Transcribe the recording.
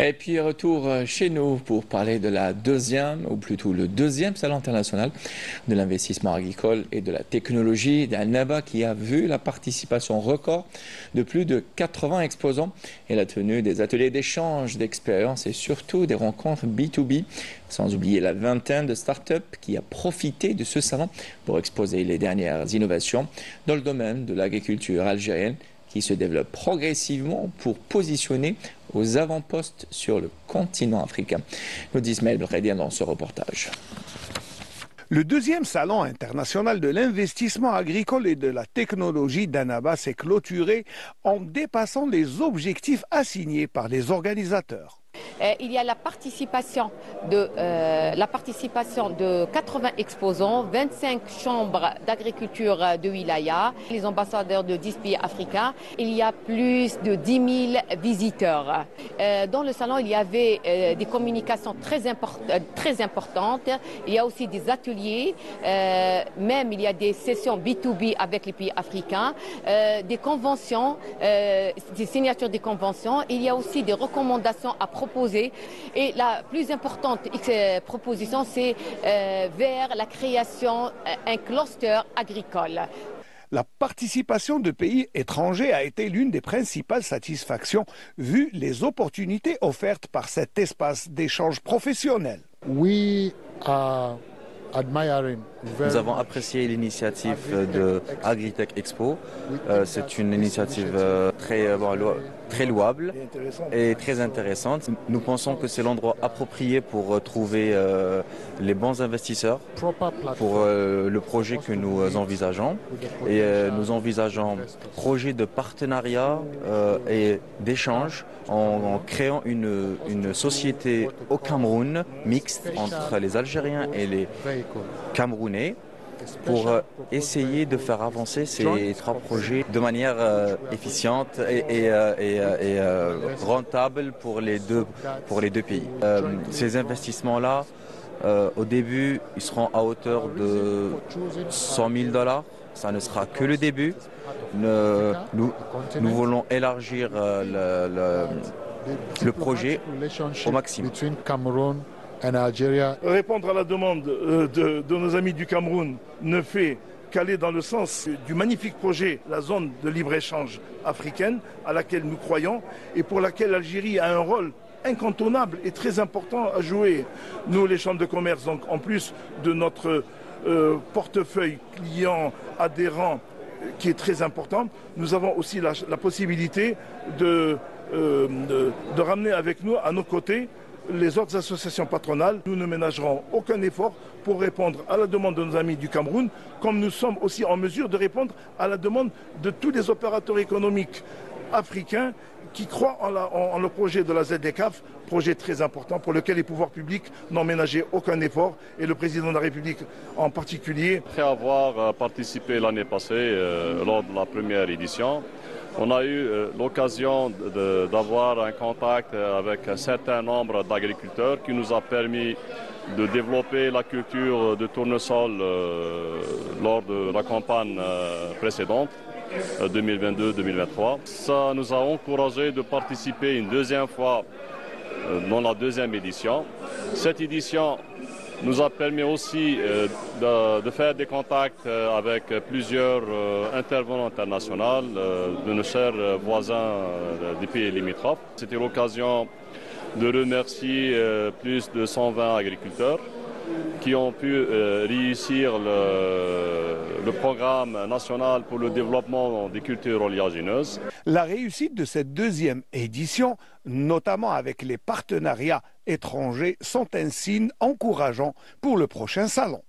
Et puis retour chez nous pour parler de la deuxième, ou plutôt le deuxième salon international de l'investissement agricole et de la technologie d'Annaba qui a vu la participation record de plus de 80 exposants et la tenue des ateliers d'échange d'expériences et surtout des rencontres B2B, sans oublier la vingtaine de startups qui a profité de ce salon pour exposer les dernières innovations dans le domaine de l'agriculture algérienne qui se développe progressivement pour positionner aux avant-postes sur le continent africain. Nous dit Ismaël Bredien dans ce reportage. Le deuxième salon international de l'investissement agricole et de la technologie d'Annaba s'est clôturé en dépassant les objectifs assignés par les organisateurs. Il y a la participation de 80 exposants, 25 chambres d'agriculture de Wilaya, les ambassadeurs de 10 pays africains. Il y a plus de 10 000 visiteurs. Dans le salon, il y avait des communications très importantes. Il y a aussi des ateliers, même il y a des sessions B2B avec les pays africains, des conventions, des signatures des conventions. Il y a aussi des recommandations à proposer. Et la plus importante proposition, c'est vers la création d'un cluster agricole. La participation de pays étrangers a été l'une des principales satisfactions vu les opportunités offertes par cet espace d'échange professionnel. Nous avons apprécié l'initiative de Agritech Expo. C'est une initiative très louable et très intéressante. Nous pensons que c'est l'endroit approprié pour trouver les bons investisseurs pour le projet que nous envisageons. Et nous envisageons projet de partenariat et d'échange en créant une société au Cameroun mixte entre les Algériens et les Camerounais pour essayer de faire avancer ces trois projets de manière efficiente et rentable pour les deux pays. Ces investissements-là, au début, ils seront à hauteur de $100 000. Ça ne sera que le début. Nous voulons élargir le projet au maximum. Répondre à la demande de nos amis du Cameroun ne fait qu'aller dans le sens du magnifique projet, la zone de libre-échange africaine, à laquelle nous croyons et pour laquelle l'Algérie a un rôle incontournable et très important à jouer. Nous, les chambres de commerce, donc en plus de notre portefeuille client adhérent qui est très important, nous avons aussi la possibilité de ramener avec nous, à nos côtés, les autres associations patronales. Nous ne ménagerons aucun effort pour répondre à la demande de nos amis du Cameroun, comme nous sommes aussi en mesure de répondre à la demande de tous les opérateurs économiques africains qui croient en le projet de la ZDCAF, projet très important pour lequel les pouvoirs publics n'ont ménagé aucun effort et le président de la République en particulier. Après avoir participé l'année passée lors de la première édition, on a eu l'occasion d'avoir un contact avec un certain nombre d'agriculteurs qui nous a permis de développer la culture de tournesol lors de la campagne précédente, 2022-2023. Ça nous a encouragé de participer une deuxième fois dans la deuxième édition. Cette édition nous a permis aussi de faire des contacts avec plusieurs intervenants internationaux de nos chers voisins des pays limitrophes. C'était l'occasion de remercier plus de 120 agriculteurs qui ont pu réussir le programme national pour le développement des cultures oléagineuses. La réussite de cette deuxième édition, notamment avec les partenariats étrangers, sont un signe encourageant pour le prochain salon.